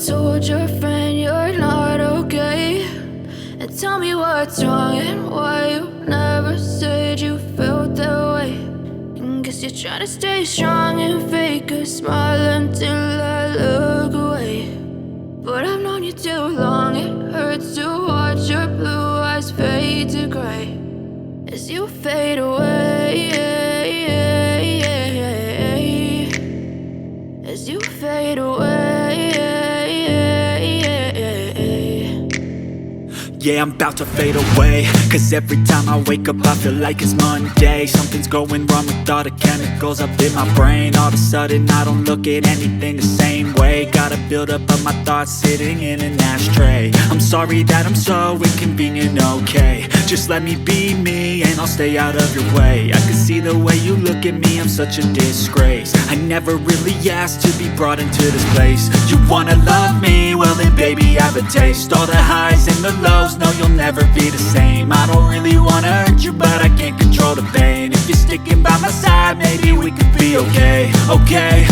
told your friend you're not okay? And tell me what's wrong and why you never said you felt that way. And guess you're trying to stay strong and fake a smile until I look away. But I've known you too long, it hurts to watch your blue eyes fade to gray as you fade away, as you fade away. Yeah, I'm about to fade away, cause every time I wake up I feel like it's Monday. Something's going wrong with all the chemicals up in my brain. All of a sudden I don't look at anything the same way. Gotta build up of my thoughts sitting in an ashtray. I'm sorry that I'm so inconvenient, okay? Just let me be me and I'll stay out of your way. I can see the way you look at me, I'm such a disgrace. I never really asked to be brought into this place. You wanna love me? Well then baby have a taste. All the highs and the lows, no you'll never be the same. I don't really wanna hurt you but I can't control the pain. If you're sticking by my side maybe we could be okay, okay?